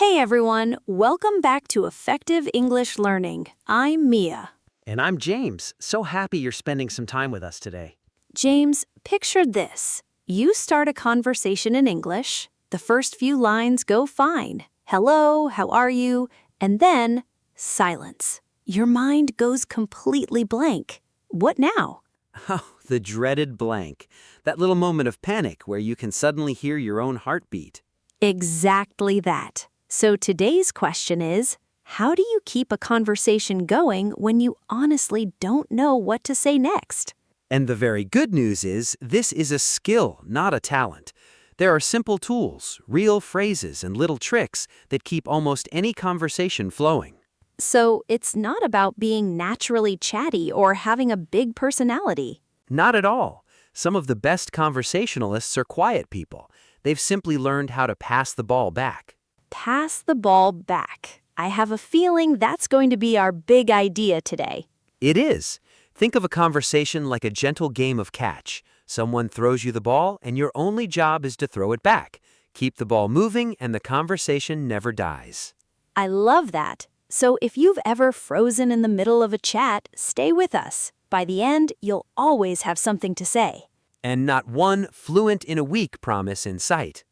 Hey everyone, welcome back to Effective English Learning. I'm Mia. And I'm James. So happy you're spending some time with us today. James, picture this. You start a conversation in English. The first few lines go fine. Hello, how are you? And then, silence. Your mind goes completely blank. What now? Oh, the dreaded blank. That little moment of panic where you can suddenly hear your own heartbeat. Exactly that. So today's question is, how do you keep a conversation going when you honestly don't know what to say next? And the very good news is, this is a skill, not a talent. There are simple tools, real phrases, and little tricks that keep almost any conversation flowing. So it's not about being naturally chatty or having a big personality. Not at all. Some of the best conversationalists are quiet people. They've simply learned how to pass the ball back. Pass the ball back. I have a feeling that's going to be our big idea today. It is. Think of a conversation like a gentle game of catch. Someone throws you the ball, and your only job is to throw it back. Keep the ball moving, and the conversation never dies. I love that. So if you've ever frozen in the middle of a chat, stay with us. By the end, you'll always have something to say. And not one fluent in a week promise in sight.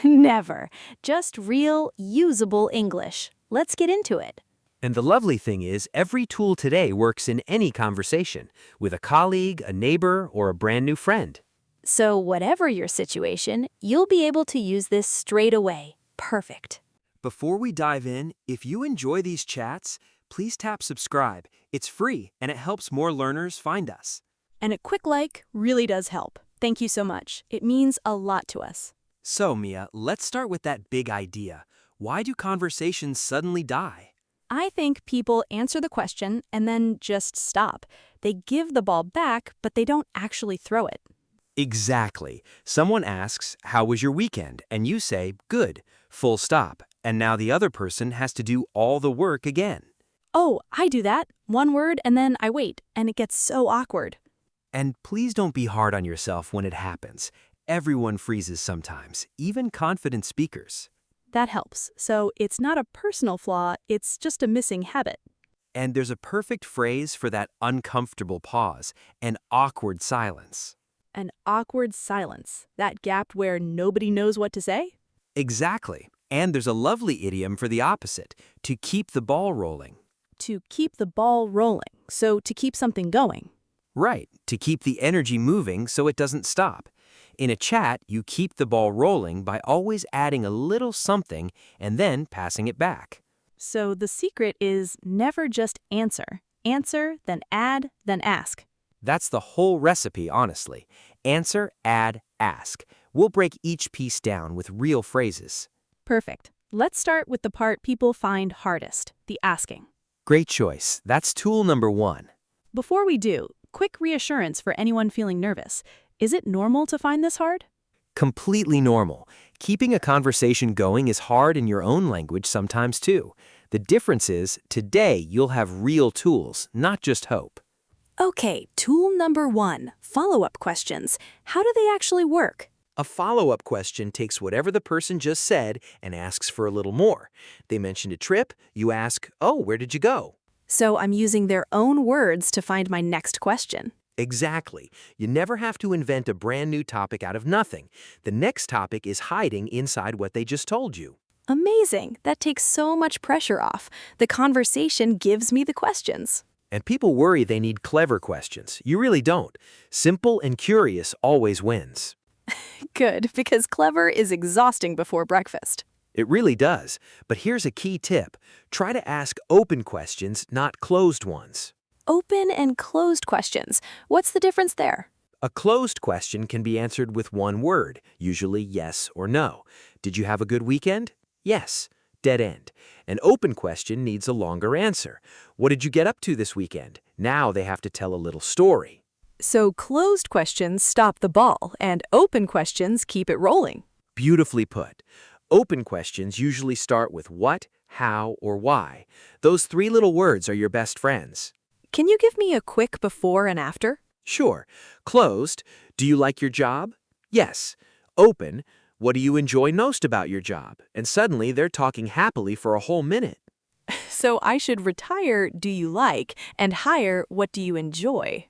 Never. Just real, usable English. Let's get into it. And the lovely thing is, every tool today works in any conversation, with a colleague, a neighbor, or a brand new friend. So whatever your situation, you'll be able to use this straight away. Perfect. Before we dive in, if you enjoy these chats, please tap subscribe. It's free and it helps more learners find us. And a quick like really does help. Thank you so much. It means a lot to us. So, Mia, let's start with that big idea. Why do conversations suddenly die? I think people answer the question and then just stop. They give the ball back, but they don't actually throw it. Exactly. Someone asks, "How was your weekend?" And you say, "Good," full stop. And now the other person has to do all the work again. Oh, I do that. One word and then I wait, and it gets so awkward. And please don't be hard on yourself when it happens. Everyone freezes sometimes, even confident speakers. That helps. So it's not a personal flaw, it's just a missing habit. And there's a perfect phrase for that uncomfortable pause, an awkward silence. An awkward silence. That gap where nobody knows what to say? Exactly. And there's a lovely idiom for the opposite, to keep the ball rolling. To keep the ball rolling. So to keep something going. Right, to keep the energy moving so it doesn't stop. In a chat, you keep the ball rolling by always adding a little something and then passing it back. So the secret is never just answer. Answer, then add, then ask. That's the whole recipe, honestly. Answer, add, ask. We'll break each piece down with real phrases. Perfect. Let's start with the part people find hardest, the asking. Great choice. That's tool number 1. Before we do, quick reassurance for anyone feeling nervous. Is it normal to find this hard? Completely normal. Keeping a conversation going is hard in your own language sometimes too. The difference is, today you'll have real tools, not just hope. Okay, tool number 1, follow-up questions. How do they actually work? A follow-up question takes whatever the person just said and asks for a little more. They mentioned a trip, you ask, "Oh, where did you go?" So I'm using their own words to find my next question. Exactly. You never have to invent a brand new topic out of nothing. The next topic is hiding inside what they just told you. Amazing. That takes so much pressure off. The conversation gives me the questions. And people worry they need clever questions. You really don't. Simple and curious always wins. Good, because clever is exhausting before breakfast. It really does. But here's a key tip. Try to ask open questions, not closed ones. Open and closed questions. What's the difference there? A closed question can be answered with one word, usually yes or no. Did you have a good weekend? Yes. Dead end. An open question needs a longer answer. What did you get up to this weekend? Now they have to tell a little story. So closed questions stop the ball, and open questions keep it rolling. Beautifully put. Open questions usually start with what, how, or why. Those 3 little words are your best friends. Can you give me a quick before and after? Sure. Closed. Do you like your job? Yes. Open. What do you enjoy most about your job? And suddenly they're talking happily for a whole minute. So I should retire, do you like, and hire, what do you enjoy?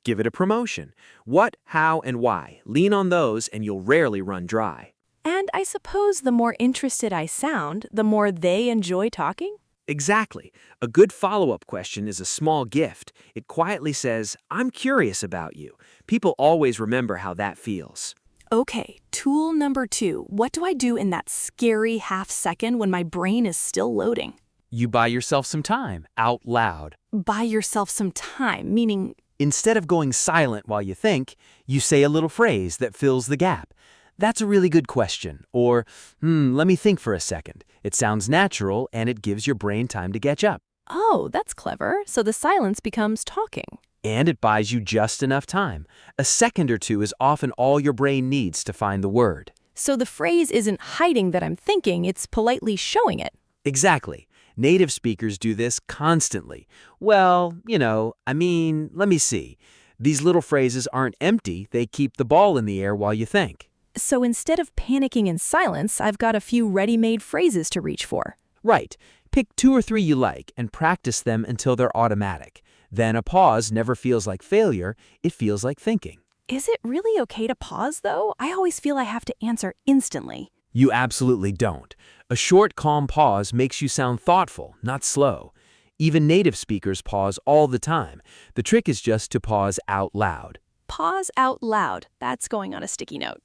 Give it a promotion. What, how, and why. Lean on those and you'll rarely run dry. And I suppose the more interested I sound, the more they enjoy talking? Exactly. A good follow-up question is a small gift. It quietly says, I'm curious about you. People always remember how that feels. Okay, tool number 2. What do I do in that scary half second when my brain is still loading? You buy yourself some time, out loud. Buy yourself some time, meaning, Instead of going silent while you think, you say a little phrase that fills the gap. That's a really good question. Or, let me think for a second. It sounds natural and it gives your brain time to catch up. oh, that's clever, so the silence becomes talking. And it buys you just enough time. A second or two is often all your brain needs to find the word. So the phrase isn't hiding that I'm thinking, it's politely showing it. Exactly. Native speakers do this constantly. Well, let me see. These little phrases aren't empty, they keep the ball in the air while you think. So instead of panicking in silence, I've got a few ready-made phrases to reach for. Right. Pick 2 or 3 you like and practice them until they're automatic. Then a pause never feels like failure, it feels like thinking. Is it really okay to pause, though? I always feel I have to answer instantly. You absolutely don't. A short, calm pause makes you sound thoughtful, not slow. Even native speakers pause all the time. The trick is just to pause out loud. Pause out loud. That's going on a sticky note.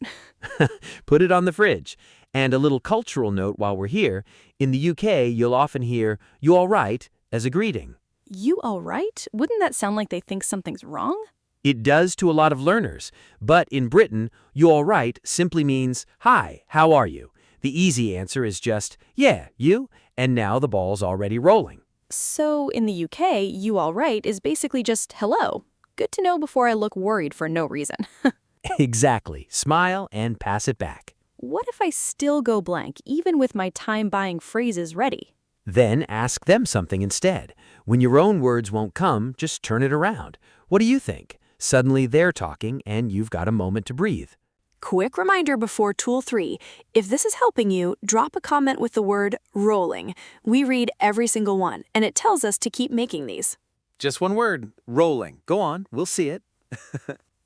Put it on the fridge. And a little cultural note while we're here, in the UK, you'll often hear, "You all right?" as a greeting. You all right? Wouldn't that sound like they think something's wrong? It does to a lot of learners, but in Britain, "you all right" simply means, "Hi, how are you?" The easy answer is just, "Yeah, you?" And now the ball's already rolling. So in the UK, you all right is basically just hello. Good to know before I look worried for no reason. Exactly. Smile and pass it back. What if I still go blank, even with my time-buying phrases ready? Then ask them something instead. When your own words won't come, just turn it around. What do you think? Suddenly they're talking and you've got a moment to breathe. Quick reminder before tool 3. If this is helping you, drop a comment with the word rolling. We read every single one, and it tells us to keep making these. Just one word, rolling. Go on, we'll see it.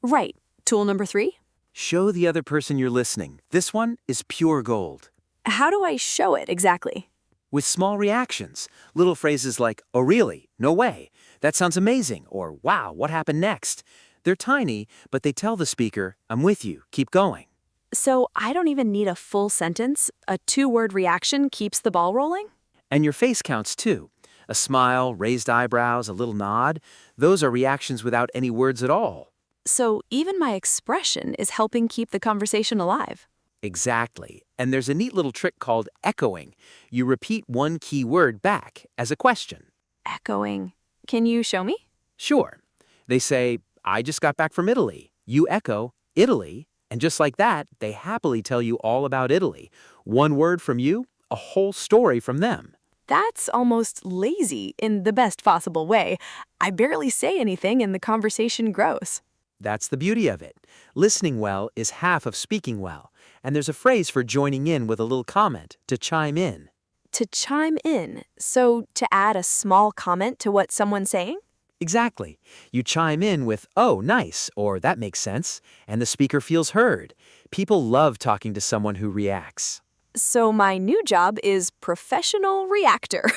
Right. Tool number 3. Show the other person you're listening. This one is pure gold. How do I show it exactly? With small reactions, little phrases like, "Oh really? No way. That sounds amazing," or "Wow, what happened next?" They're tiny, but they tell the speaker, "I'm with you, keep going." So I don't even need a full sentence. A 2-word reaction keeps the ball rolling? And your face counts too. A smile, raised eyebrows, a little nod, those are reactions without any words at all. So even my expression is helping keep the conversation alive. Exactly. And there's a neat little trick called echoing. You repeat one key word back as a question. Echoing. Can you show me? Sure. They say, "I just got back from Italy." You echo, "Italy." And just like that, they happily tell you all about Italy. One word from you, a whole story from them. That's almost lazy in the best possible way. I barely say anything and the conversation grows. That's the beauty of it. Listening well is half of speaking well. And there's a phrase for joining in with a little comment, to chime in. To chime in, so to add a small comment to what someone's saying? Exactly. You chime in with, "Oh, nice," or "That makes sense," and the speaker feels heard. People love talking to someone who reacts. So my new job is professional reactor.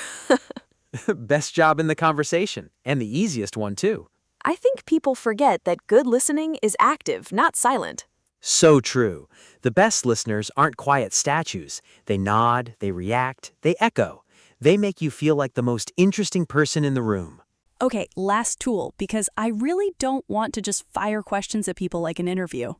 Best job in the conversation, and the easiest one too. I think people forget that good listening is active, not silent. So true. The best listeners aren't quiet statues. They nod, they react, they echo. They make you feel like the most interesting person in the room. Okay, last tool, because I really don't want to just fire questions at people like an interview.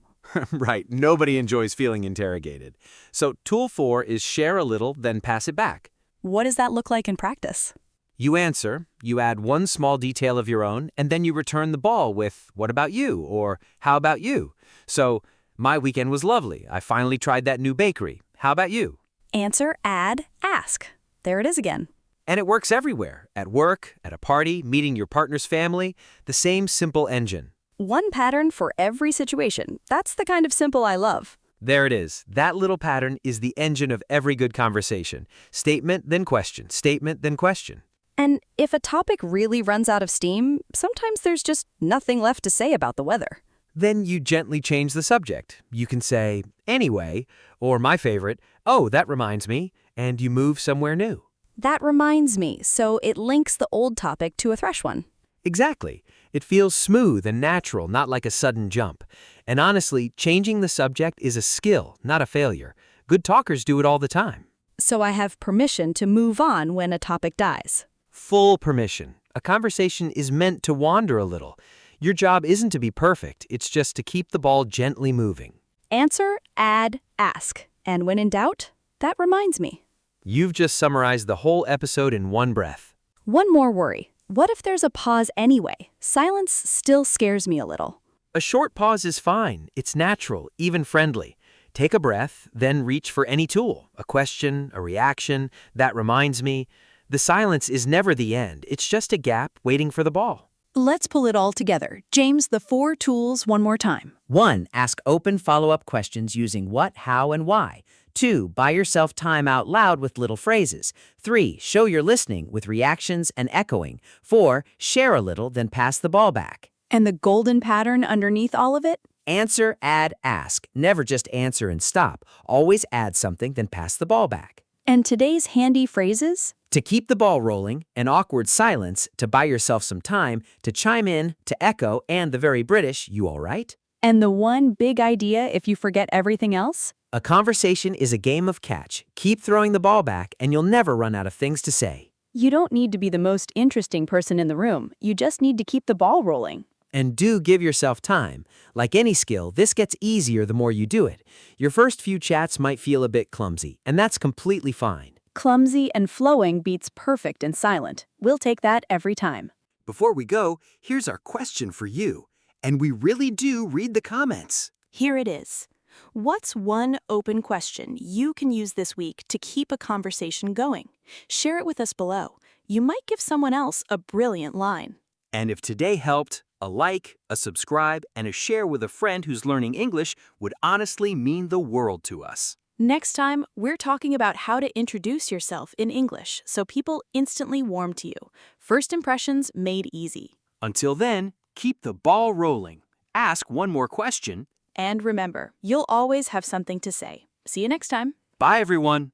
Right, nobody enjoys feeling interrogated. So tool 4 is share a little, then pass it back. What does that look like in practice? You answer, you add one small detail of your own, and then you return the ball with, "What about you?" or "How about you?" So, "My weekend was lovely. I finally tried that new bakery. How about you?" Answer, add, ask. There it is again. And it works everywhere. At work, at a party, meeting your partner's family, the same simple engine. One pattern for every situation. That's the kind of simple I love. There it is. That little pattern is the engine of every good conversation. Statement, then question. Statement, then question. And if a topic really runs out of steam, sometimes there's just nothing left to say about the weather. Then you gently change the subject. You can say, anyway, or my favorite, oh, that reminds me, and you move somewhere new. That reminds me, so it links the old topic to a fresh one. Exactly. It feels smooth and natural, not like a sudden jump. And honestly, changing the subject is a skill, not a failure. Good talkers do it all the time. So I have permission to move on when a topic dies. Full permission. A conversation is meant to wander a little. Your job isn't to be perfect, it's just to keep the ball gently moving. Answer, add, ask. And when in doubt, that reminds me. You've just summarized the whole episode in one breath. One more worry. What if there's a pause anyway? Silence still scares me a little. A short pause is fine. It's natural, even friendly. Take a breath, then reach for any tool. A question, a reaction, that reminds me. The silence is never the end. It's just a gap waiting for the ball. Let's pull it all together. James, the 4 tools one more time. 1. Ask open follow-up questions using what, how, and why. 2. Buy yourself time out loud with little phrases. 3. Show you're listening with reactions and echoing. 4. Share a little, then pass the ball back. And the golden pattern underneath all of it? Answer, add, ask. Never just answer and stop. Always add something, then pass the ball back. And today's handy phrases? To keep the ball rolling, an awkward silence, to buy yourself some time, to chime in, to echo, and the very British, you all right? And the one big idea if you forget everything else? A conversation is a game of catch. Keep throwing the ball back, and you'll never run out of things to say. You don't need to be the most interesting person in the room. You just need to keep the ball rolling. And do give yourself time. Like any skill, this gets easier the more you do it. Your first few chats might feel a bit clumsy, and that's completely fine. Clumsy and flowing beats perfect and silent. We'll take that every time. Before we go, here's our question for you. And we really do read the comments. Here it is. What's one open question you can use this week to keep a conversation going? Share it with us below. You might give someone else a brilliant line. And if today helped, a like, a subscribe, and a share with a friend who's learning English would honestly mean the world to us. Next time, we're talking about how to introduce yourself in English so people instantly warm to you. First impressions made easy. Until then, keep the ball rolling. Ask one more question. And remember, you'll always have something to say. See you next time. Bye, everyone.